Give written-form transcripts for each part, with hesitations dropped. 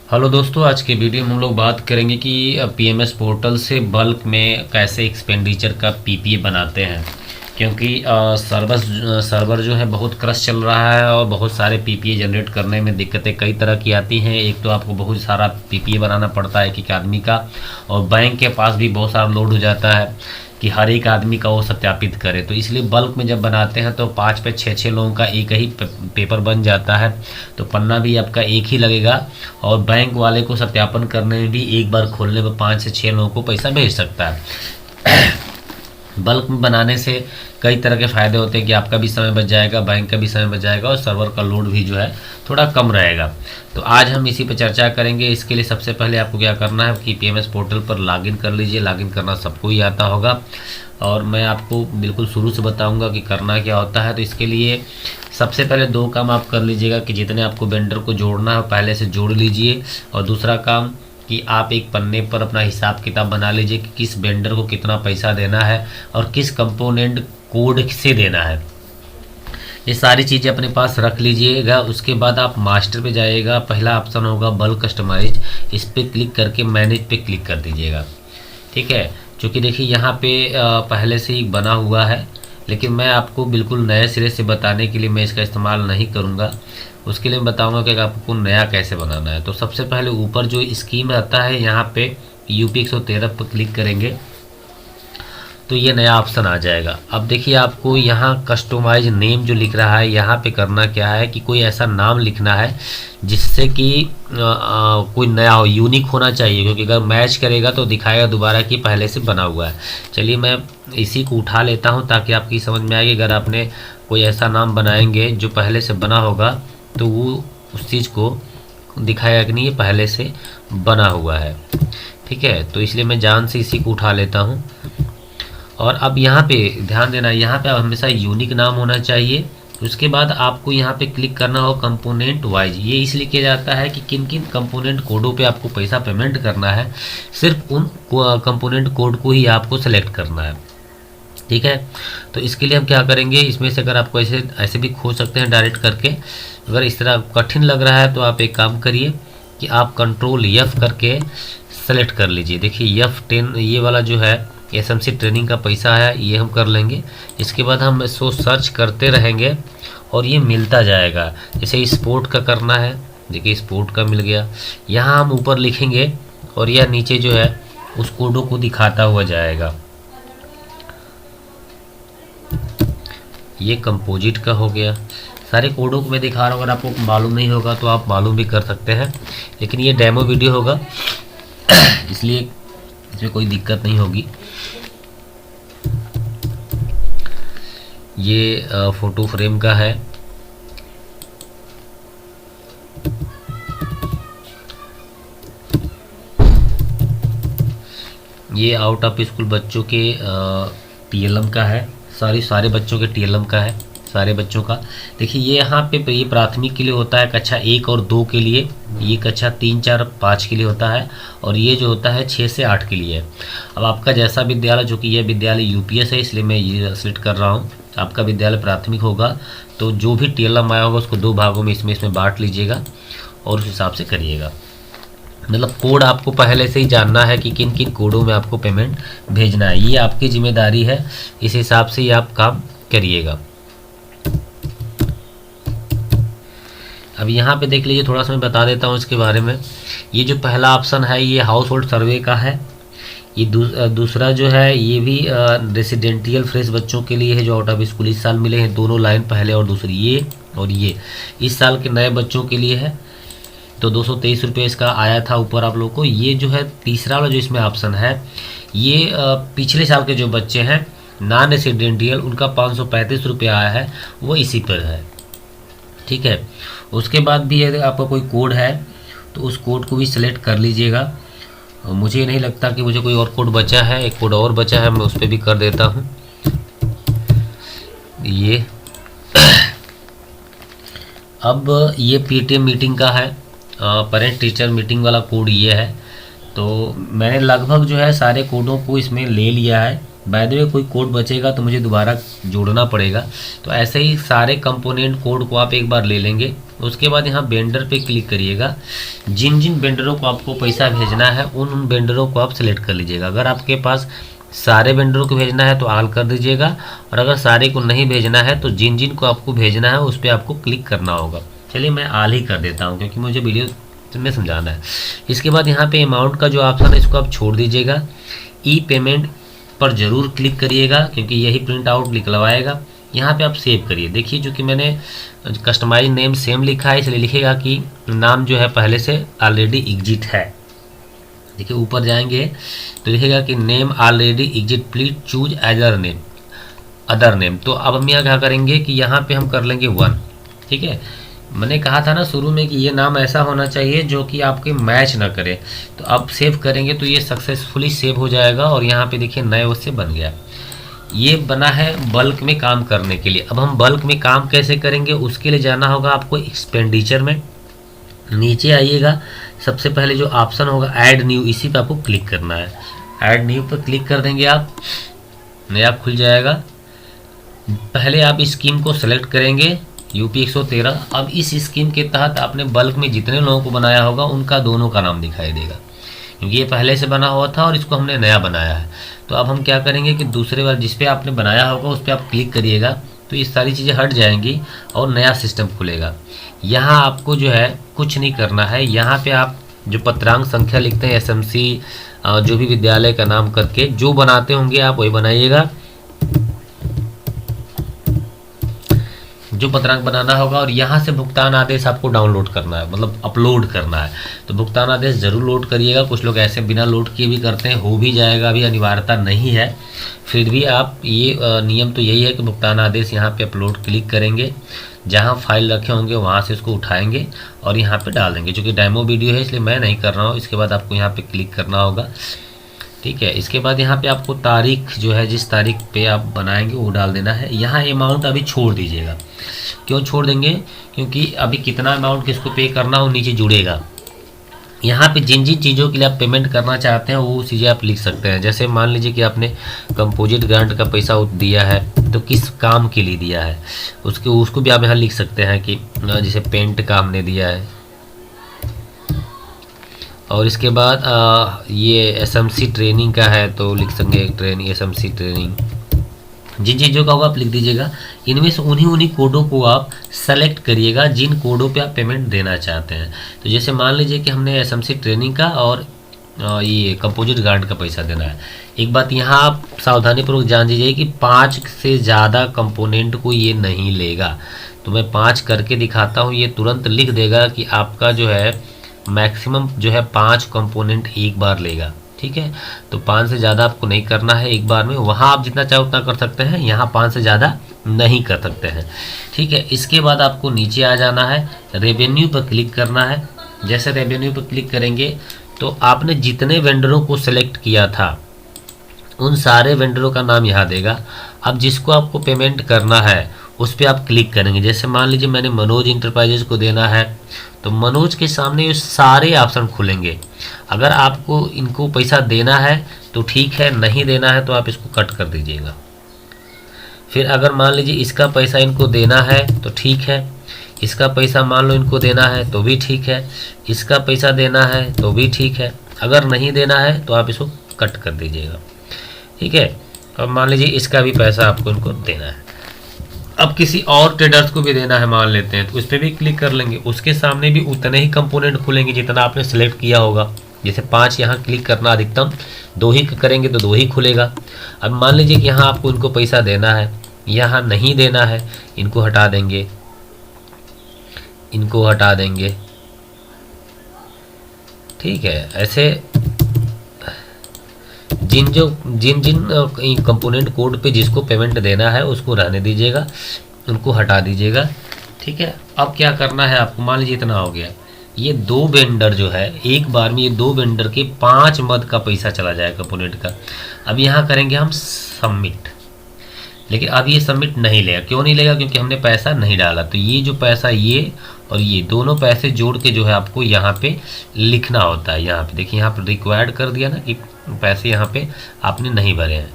Hello दोस्तों, आज के वीडियो में हम लोग बात करेंगे कि पीएमएस पोर्टल से बल्क में कैसे एक्सपेंडिचर का पीपीए बनाते हैं। क्योंकि सर्वर जो है बहुत क्रश चल रहा है और बहुत सारे पीपीए जनरेट करने में दिक्कतें कई तरह की आती हैं। एक तो आपको बहुत सारा पीपीए बनाना पड़ता है एक आदमी का, और बैंक के पास भी बहुत सारा लोड हो जाता है कि हर एक आदमी का वो सत्यापित करे। तो इसलिए बल्क में जब बनाते हैं तो 5 पे 6 लोगों का एक ही पेपर बन जाता है, तो पन्ना भी आपका एक ही लगेगा और बैंक वाले को सत्यापन करने में भी एक बार खोलने पर 5 से 6 लोगों को पैसा भेज सकता है। बल्क में बनाने से कई तरह के फ़ायदे होते हैं कि आपका भी समय बच जाएगा, बैंक का भी समय बच जाएगा और सर्वर का लोड भी जो है थोड़ा कम रहेगा। तो आज हम इसी पर चर्चा करेंगे। इसके लिए सबसे पहले आपको क्या करना है कि पीएमएस पोर्टल पर लॉगिन कर लीजिए। लॉगिन करना सबको ही आता होगा और मैं आपको बिल्कुल शुरू से बताऊंगा कि करना क्या होता है। तो इसके लिए सबसे पहले 2 काम आप कर लीजिएगा कि जितने आपको वेंडर को जोड़ना है पहले से जोड़ लीजिए, और दूसरा काम कि आप एक पन्ने पर अपना हिसाब किताब बना लीजिए कि किस वेंडर को कितना पैसा देना है और किस कंपोनेंट कोड से देना है। ये सारी चीज़ें अपने पास रख लीजिएगा। उसके बाद आप मास्टर पे जाइएगा, पहला ऑप्शन होगा बल्क कस्टमाइज, इस पर क्लिक करके मैनेज पे क्लिक कर दीजिएगा। ठीक है, क्योंकि देखिए यहाँ पे पहले से ही बना हुआ है, लेकिन मैं आपको बिल्कुल नए सिरे से बताने के लिए मैं इसका इस्तेमाल नहीं करूँगा। उसके लिए मैं बताऊँगा कि आपको नया कैसे बनाना है। तो सबसे पहले ऊपर जो स्कीम आता है यहाँ पे यूपी 113 पर क्लिक करेंगे तो ये नया ऑप्शन आ जाएगा। अब देखिए आपको यहाँ कस्टमाइज नेम जो लिख रहा है यहाँ पे करना क्या है कि कोई ऐसा नाम लिखना है जिससे कि कोई नया हो, यूनिक होना चाहिए, क्योंकि अगर मैच करेगा तो दिखाएगा दोबारा कि पहले से बना हुआ है। चलिए मैं इसी को उठा लेता हूँ ताकि आपकी समझ में आएगी। अगर आपने कोई ऐसा नाम बनाएंगे जो पहले से बना होगा तो वो उस चीज़ को दिखाएगा कि नहीं ये पहले से बना हुआ है। ठीक है, तो इसलिए मैं जान से इसी को उठा लेता हूँ। और अब यहाँ पे ध्यान देना, यहाँ पे हमेशा यूनिक नाम होना चाहिए। उसके बाद आपको यहाँ पे क्लिक करना हो कंपोनेंट वाइज। ये इसलिए किया जाता है कि किन किन कंपोनेंट कोडों पे आपको पैसा पेमेंट करना है, सिर्फ उन कंपोनेंट कोड को ही आपको सेलेक्ट करना है। ठीक है, तो इसके लिए हम क्या करेंगे, इसमें से अगर आपको ऐसे ऐसे भी खोज सकते हैं डायरेक्ट करके। अगर इस तरह कठिन लग रहा है तो आप एक काम करिए कि आप कंट्रोल F करके सेलेक्ट कर लीजिए। देखिए F10 ये वाला जो है एसएमसी ट्रेनिंग का पैसा है, ये हम कर लेंगे। इसके बाद हम इसको सर्च करते रहेंगे और ये मिलता जाएगा। जैसे स्पोर्ट का करना है, देखिए स्पोर्ट का मिल गया। यहाँ हम ऊपर लिखेंगे और यह नीचे जो है उस कोडों को दिखाता हुआ जाएगा। ये कंपोजिट का हो गया। सारे कोडों को मैं दिखा रहा हूँ, अगर आपको मालूम नहीं होगा तो आप मालूम भी कर सकते हैं, लेकिन ये डेमो वीडियो होगा इसलिए इसमें कोई दिक्कत नहीं होगी। ये फ़ोटो फ्रेम का है। ये आउट ऑफ स्कूल बच्चों के टीएलएम का है। सारे बच्चों के टीएलएम का है, सारे बच्चों का। देखिए ये यहाँ पे ये प्राथमिक के लिए होता है, कक्षा 1 और 2 के लिए। ये कक्षा 3, 4, 5 के लिए होता है, और ये जो होता है 6 से 8 के लिए है। अब आपका जैसा विद्यालय, जो कि यह विद्यालय यूपीएस है इसलिए मैं ये सिलेक्ट कर रहा हूँ। आपका विद्यालय प्राथमिक होगा तो जो भी टीएलएम आया होगा उसको 2 भागों में इसमें बांट लीजिएगा और उस हिसाब से करिएगा। मतलब कोड आपको पहले से ही जानना है कि किन किन कोडों में आपको पेमेंट भेजना है, ये आपकी जिम्मेदारी है। इस हिसाब से ही आप काम करिएगा। अब यहाँ पे देख लीजिए, थोड़ा सा मैं बता देता हूँ इसके बारे में। ये जो पहला ऑप्शन है ये हाउस होल्ड सर्वे का है। ये दूसरा जो है ये भी रेसिडेंटियल फ्रेश बच्चों के लिए है जो आउट ऑफ स्कूल इस साल मिले हैं। दोनों लाइन पहले और दूसरी, ये और ये इस साल के नए बच्चों के लिए है। तो 223 रुपये इसका आया था ऊपर आप लोग को। ये जो है तीसरा वाला जो इसमें ऑप्शन है, ये पिछले साल के जो बच्चे हैं नॉन रेसिडेंटियल, उनका 535 रुपये आया है, वो इसी पर है। ठीक है, उसके बाद भी यदि आपका कोई कोड है तो उस कोड को भी सिलेक्ट कर लीजिएगा। मुझे नहीं लगता कि मुझे कोई और कोड बचा है, एक कोड और बचा है, मैं उस पर भी कर देता हूँ। ये अब ये पीटीएम मीटिंग का है, पेरेंट टीचर मीटिंग वाला कोड ये है। तो मैंने लगभग जो है सारे कोडों को इसमें ले लिया है। बाय द वे कोई कोड बचेगा तो मुझे दोबारा जोड़ना पड़ेगा। तो ऐसे ही सारे कंपोनेंट कोड को आप एक बार ले लेंगे, उसके बाद यहाँ वेंडर पे क्लिक करिएगा। जिन जिन वेंडरों को आपको पैसा भेजना है उन उन वेंडरों को आप सेलेक्ट कर लीजिएगा। अगर आपके पास सारे वेंडरों को भेजना है तो ऑल कर दीजिएगा, और अगर सारे को नहीं भेजना है तो जिन जिन को आपको भेजना है उस पर आपको क्लिक करना होगा। चलिए मैं ऑल ही कर देता हूँ क्योंकि मुझे वीडियो में समझाना है। इसके बाद यहाँ पे अमाउंट का जो ऑप्शन है इसको आप छोड़ दीजिएगा। ई पेमेंट पर ज़रूर क्लिक करिएगा क्योंकि यही प्रिंट आउट निकलवाएगा। यहाँ पे आप सेव करिए। देखिए जो कि मैंने कस्टमाइज नेम सेम लिखा है, इसलिए लिखेगा कि नाम जो है पहले से ऑलरेडी एग्जिट है। देखिए ऊपर जाएंगे तो लिखेगा कि name already exit, please choose other name. तो अब हम यहाँ क्या करेंगे कि यहाँ पे हम कर लेंगे 1। ठीक है, मैंने कहा था ना शुरू में कि ये नाम ऐसा होना चाहिए जो कि आपके मैच ना करे। तो अब सेव करेंगे तो ये सक्सेसफुली सेव हो जाएगा और यहाँ पे देखिए नए उससे बन गया। ये बना है बल्क में काम करने के लिए। अब हम बल्क में काम कैसे करेंगे, उसके लिए जाना होगा आपको एक्सपेंडिचर में। नीचे आइएगा, सबसे पहले जो ऑप्शन होगा ऐड न्यू, इसी पे आपको क्लिक करना है। ऐड न्यू पर क्लिक कर देंगे आप, नया खुल जाएगा। पहले आप स्कीम को सेलेक्ट करेंगे यूपी 113। अब इस स्कीम के तहत आपने बल्क में जितने लोगों को बनाया होगा उनका दोनों का नाम दिखाई देगा, क्योंकि ये पहले से बना हुआ था और इसको हमने नया बनाया है। तो अब हम क्या करेंगे कि दूसरे बार जिस पे आपने बनाया होगा उस पर आप क्लिक करिएगा तो ये सारी चीज़ें हट जाएंगी और नया सिस्टम खुलेगा। यहाँ आपको जो है कुछ नहीं करना है। यहाँ पे आप जो पत्रांक संख्या लिखते हैं एसएमसी जो भी विद्यालय का नाम करके जो बनाते होंगे आप वही बनाइएगा, जो पत्रांक बनाना होगा। और यहाँ से भुगतान आदेश आपको डाउनलोड करना है, मतलब अपलोड करना है। तो भुगतान आदेश ज़रूर लोड करिएगा। कुछ लोग ऐसे बिना लोड किए भी करते हैं, हो भी जाएगा, अभी अनिवार्यता नहीं है। फिर भी आप ये नियम तो यही है कि भुगतान आदेश यहाँ पे अपलोड क्लिक करेंगे, जहाँ फाइल रखे होंगे वहाँ से उसको उठाएंगे और यहाँ पे डाल देंगे। चूँकि डेमो वीडियो है इसलिए मैं नहीं कर रहा हूँ। इसके बाद आपको यहाँ पे क्लिक करना होगा। ठीक है, इसके बाद यहाँ पे आपको तारीख जो है जिस तारीख पे आप बनाएंगे वो डाल देना है। यहाँ अमाउंट अभी छोड़ दीजिएगा। क्यों छोड़ देंगे, क्योंकि अभी कितना अमाउंट किसको पे करना हो नीचे जुड़ेगा। यहाँ पे जिन जिन चीज़ों के लिए आप पेमेंट करना चाहते हैं वो चीज़ें आप लिख सकते हैं। जैसे मान लीजिए कि आपने कंपोजिट ग्रांट का पैसा दिया है तो किस काम के लिए दिया है उसको भी आप यहाँ लिख सकते हैं कि जैसे पेंट का हमने दिया है। और इसके बाद ये एसएमसी ट्रेनिंग का है तो लिख सकेंगे ट्रेनिंग, एसएमसी ट्रेनिंग। जिन चीज़ों का होगा आप लिख दीजिएगा। इनमें से उन्हीं कोडों को आप सेलेक्ट करिएगा जिन कोडों पे आप पेमेंट देना चाहते हैं। तो जैसे मान लीजिए कि हमने एसएमसी ट्रेनिंग का और ये कंपोजिट ग्रांट का पैसा देना है। एक बात यहाँ आप सावधानीपूर्वक जान लीजिए कि 5 से ज़्यादा कंपोनेंट को ये नहीं लेगा। तो मैं 5 करके दिखाता हूँ, ये तुरंत लिख देगा कि आपका जो है मैक्सिमम जो है 5 कंपोनेंट एक बार लेगा। ठीक है, तो 5 से ज़्यादा आपको नहीं करना है एक बार में। वहाँ आप जितना चाहो उतना कर सकते हैं, यहाँ 5 से ज़्यादा नहीं कर सकते हैं। ठीक है, इसके बाद आपको नीचे आ जाना है, रेवेन्यू पर क्लिक करना है। जैसे रेवेन्यू पर क्लिक करेंगे तो आपने जितने वेंडरों को सेलेक्ट किया था उन सारे वेंडरों का नाम यहाँ देगा। अब जिसको आपको पेमेंट करना है उस पर आप क्लिक करेंगे। जैसे मान लीजिए मैंने मनोज इंटरप्राइजेज को देना है तो मनोज के सामने ये सारे ऑप्शन खुलेंगे। अगर आपको इनको पैसा देना है तो ठीक है, नहीं देना है तो आप इसको कट कर दीजिएगा। फिर अगर मान लीजिए इसका पैसा इनको देना है तो ठीक है, इसका पैसा मान लो इनको देना है तो भी ठीक है, इसका पैसा देना है तो भी ठीक है। अगर नहीं देना है तो आप इसको कट कर दीजिएगा। ठीक है, अब मान लीजिए इसका भी पैसा आपको इनको देना है। अब किसी और ट्रेडर्स को भी देना है मान लेते हैं तो उस पर भी क्लिक कर लेंगे। उसके सामने भी उतने ही कंपोनेंट खुलेंगे जितना आपने सेलेक्ट किया होगा। जैसे 5 यहाँ क्लिक करना अधिकतम, 2 ही करेंगे तो 2 ही खुलेगा। अब मान लीजिए कि यहाँ आपको इनको पैसा देना है, यहाँ नहीं देना है, इनको हटा देंगे, इनको हटा देंगे। ठीक है, ऐसे जिन जिन कंपोनेंट कोड पे जिसको पेमेंट देना है उसको रहने दीजिएगा, उनको हटा दीजिएगा। ठीक है, अब क्या करना है आपको, मान लीजिए इतना हो गया। ये 2 वेंडर जो है एक बार में ये 2 वेंडर के 5 मद का पैसा चला जाएगा कंपोनेंट का। अब यहाँ करेंगे हम सबमिट, लेकिन अब ये सबमिट नहीं लेगा। क्यों नहीं लेगा, क्योंकि हमने पैसा नहीं डाला। तो ये जो पैसा ये और ये दोनों पैसे जोड़ के जो है आपको यहाँ पे लिखना होता है। यहाँ पे देखिए, यहाँ पे रिक्वायर्ड कर दिया ना कि पैसे यहाँ पे आपने नहीं भरे हैं,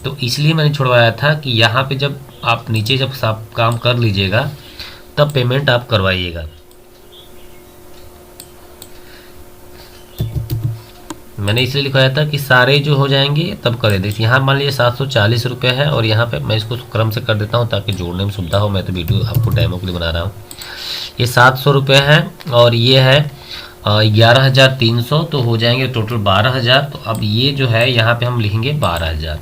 तो इसलिए मैंने छुड़वाया था कि यहाँ पे जब आप नीचे जब सब काम कर लीजिएगा तब पेमेंट आप करवाइएगा। मैंने इसलिए लिखवाया था कि सारे जो हो जाएंगे तब करे। देखिए यहाँ मान लीजिए 740 रुपये है, और यहाँ पे मैं इसको क्रम से कर देता हूँ ताकि जोड़ने में सुविधा हो। मैं तो वीडियो आपको डेमो के लिए बना रहा हूँ। ये 700 रुपये है, और ये है 11,300, तो हो जाएंगे टोटल 12,000। तो अब ये जो है यहाँ पे हम लिखेंगे 12,000।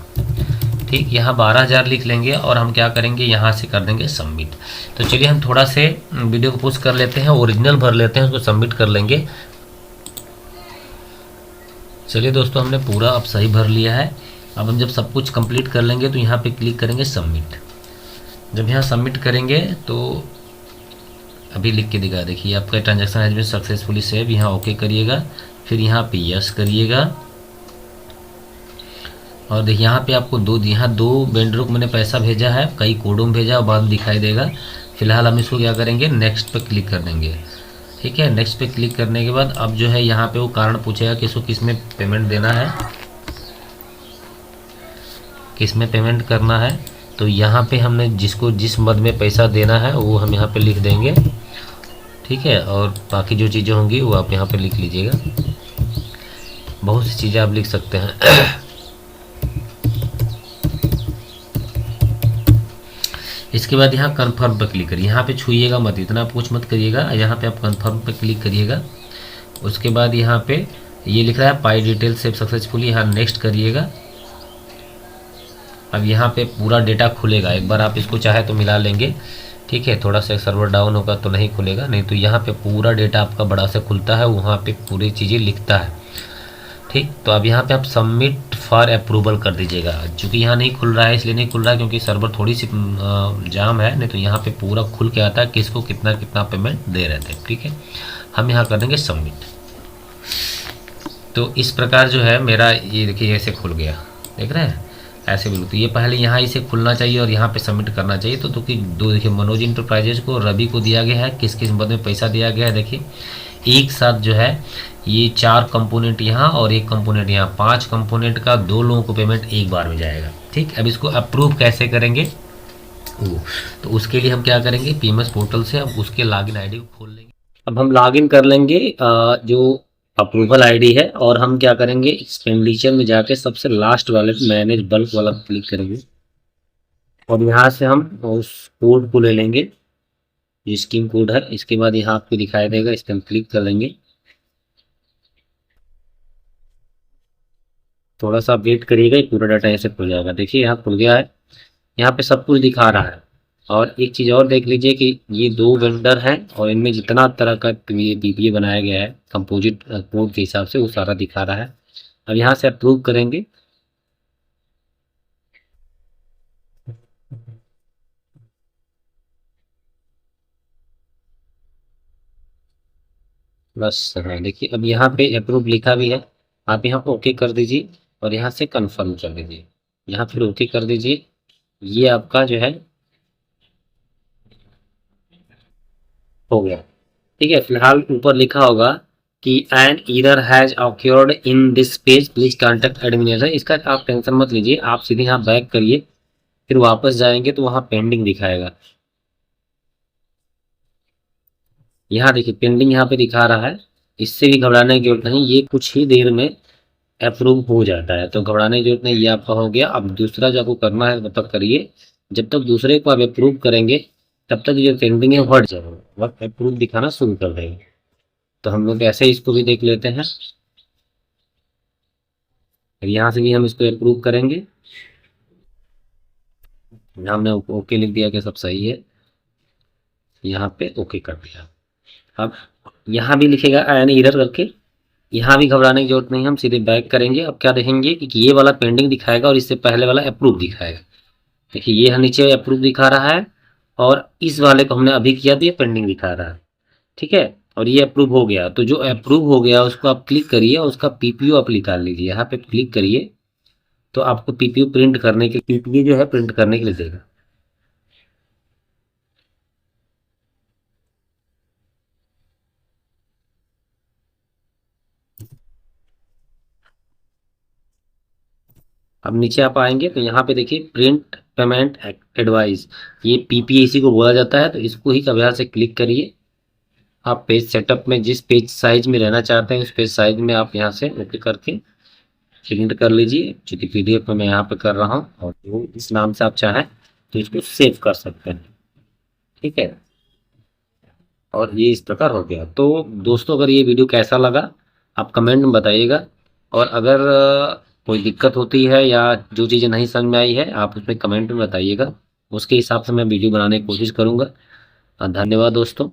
ठीक, यहाँ 12,000 लिख लेंगे, और हम क्या करेंगे यहाँ से कर देंगे सबमिट। तो चलिए हम थोड़ा से वीडियो को पोस्ट कर लेते हैं, ओरिजिनल भर लेते हैं, उसको सबमिट कर लेंगे। चलिए दोस्तों, हमने पूरा अब सही भर लिया है। अब हम जब सब कुछ कंप्लीट कर लेंगे तो यहाँ पे क्लिक करेंगे सबमिट। जब यहाँ सबमिट करेंगे तो अभी लिख के दिखा, देखिए आपका transaction has been successfully save. यहाँ ओके करिएगा, फिर यहाँ पे यस करिएगा, और देखिए यहाँ पे आपको यहाँ दो वेंडरों को मैंने पैसा भेजा है, कई कोडों में भेजा और बाद में दिखाई देगा। फिलहाल हम इसको क्या करेंगे, नेक्स्ट पे क्लिक कर देंगे। ठीक है, नेक्स्ट पे क्लिक करने के बाद अब जो है यहाँ पे वो कारण पूछेगा कि इसको किस में पेमेंट देना है, किस में पेमेंट करना है। तो यहाँ पे हमने जिसको जिस मद में पैसा देना है वो हम यहाँ पे लिख देंगे। ठीक है, और बाकी जो चीज़ें होंगी वो आप यहाँ पे लिख लीजिएगा। बहुत सी चीज़ें आप लिख सकते हैं। इसके बाद यहाँ कन्फर्म पर क्लिक करिए। यहाँ पे छूइएगा मत, इतना कुछ मत करिएगा। यहाँ पे आप कन्फर्म पर क्लिक करिएगा। उसके बाद यहाँ पे ये लिख रहा है पाई डिटेल सेव सक्सेसफुली, यहाँ नेक्स्ट करिएगा। अब यहाँ पे पूरा डेटा खुलेगा। एक बार आप इसको चाहे तो मिला लेंगे। ठीक है, थोड़ा सा सर्वर डाउन होगा तो नहीं खुलेगा, नहीं तो यहाँ पे पूरा डेटा आपका बड़ा से खुलता है, वहाँ पे पूरी चीज़ें लिखता है। ठीक, तो अब यहाँ पे आप सबमिट फॉर अप्रूवल कर दीजिएगा। चूँकि यहाँ नहीं खुल रहा है, इसलिए नहीं खुल रहा है क्योंकि सर्वर थोड़ी सी जाम है, नहीं तो यहाँ पे पूरा खुल के आता है किसको कितना कितना पेमेंट दे रहे थे। ठीक है, हम यहाँ कर देंगे सबमिट। तो इस प्रकार जो है मेरा ये देखिए ऐसे खुल गया, देख रहे हैं ऐसे बिल्कुल। तो ये पहले यहाँ इसे खुलना चाहिए और यहाँ पे सबमिट करना चाहिए। तो कि दो देखिए मनोज इंटरप्राइजेज को रवि को दिया गया है, किस किस मद में पैसा दिया गया है। देखिए एक साथ जो है ये 4 कंपोनेंट यहाँ और 1 कंपोनेंट यहाँ, 5 कंपोनेंट का 2 लोगों को पेमेंट एक बार में जाएगा। ठीक, अब इसको अप्रूव कैसे करेंगे, तो उसके लिए हम क्या करेंगे, पीएमएस पोर्टल से अब उसके लॉगिन आईडी को खोल लेंगे। अब हम लॉगिन कर लेंगे जो अप्रूवल आईडी है, और हम क्या करेंगे एक्सपेंडिचर में जाके सबसे लास्ट वाले मैनेज बल्क वाला क्लिक करेंगे, और यहाँ से हम उस कोड को ले लेंगे जो स्कीम कोड है। इसके बाद यहाँ आपको दिखाई देगा, इस पर हम क्लिक कर लेंगे। थोड़ा सा वेट करिएगा, पूरा डाटा ऐसे खुल जाएगा। देखिए यहाँ खुल गया है, यहाँ पे सब कुछ दिखा रहा है। और एक चीज़ और देख लीजिए कि ये 2 वेंडर हैं और इनमें जितना तरह का ये पीपीए बनाया गया है कंपोजिट कोड के हिसाब से वो सारा दिखा रहा है। अब यहाँ से अप्रूव करेंगे। बस हाँ, देखिए अब यहाँ पे अप्रूव लिखा भी है। आप यहाँ ओके कर दीजिए और यहाँ से कन्फर्म कर दीजिए। यहाँ फिर ओके कर दीजिए। ये आपका जो है हो गया। ठीक है, फिलहाल ऊपर लिखा होगा कि an error has occurred in this page, please contact administrator. इसका आप टेंशन मत लीजिए, आप सीधे यहाँ बैक करिए, फिर वापस जाएंगे तो वहाँ पेंडिंग दिखाएगा। यहाँ देखिए पेंडिंग यहाँ पे दिखा रहा है। इससे भी घबराने की जरूरत नहीं, ये कुछ ही देर में अप्रूव हो जाता है, तो घबराने की जरूरत नहीं। ये आपका हो गया। अब दूसरा जो आपको करना है तब तक करिए। जब तक दूसरे को आप अप्रूव करेंगे तब तक जो पेंडिंग है हट जाएगा, वक्त अप्रूव दिखाना शुरू कर देंगे। तो हम लोग ऐसे इसको भी देख लेते हैं। यहाँ से भी हम इसको अप्रूव करेंगे। हमने ओके लिख दिया कि सब सही है, यहाँ पे ओके कर दिया। अब यहाँ भी लिखेगा एन एरर करके, यहाँ भी घबराने की जरूरत नहीं, हम सीधे बैक करेंगे। अब क्या देखेंगे कि ये वाला पेंडिंग दिखाएगा और इससे पहले वाला अप्रूव दिखाएगा। देखिए ये नीचे अप्रूव दिखा रहा है और इस वाले को हमने अभी किया तो ये पेंडिंग दिखा रहा है। ठीक है, और ये अप्रूव हो गया। तो जो अप्रूव हो गया उसको आप क्लिक करिए और उसका पीपीयू आप निकाल लीजिए। यहाँ पे क्लिक करिए तो आपको पीपीयू प्रिंट करने के पीपीयू जो है प्रिंट करने के लिए देगा। अब नीचे आप आएंगे तो यहाँ पे देखिए प्रिंट पेमेंट एडवाइस, ये पीपीए इसी को बोला जाता है। तो इसको ही कब यहाँ से क्लिक करिए। आप पेज सेटअप में जिस पेज साइज में रहना चाहते हैं उस पेज साइज में आप यहाँ से ओके करके प्रिंट कर लीजिए, चूँकि पीडीएफ में मैं यहाँ पे कर रहा हूँ, और जो इस नाम से आप चाहें तो इसको सेव कर सकते हैं। ठीक है, और ये इस प्रकार हो गया। तो दोस्तों, अगर ये वीडियो कैसा लगा आप कमेंट में बताइएगा, और अगर कोई दिक्कत होती है या जो चीज़ें नहीं समझ में आई है आप उसमें कमेंट में बताइएगा, उसके हिसाब से मैं वीडियो बनाने की कोशिश करूँगा। धन्यवाद दोस्तों।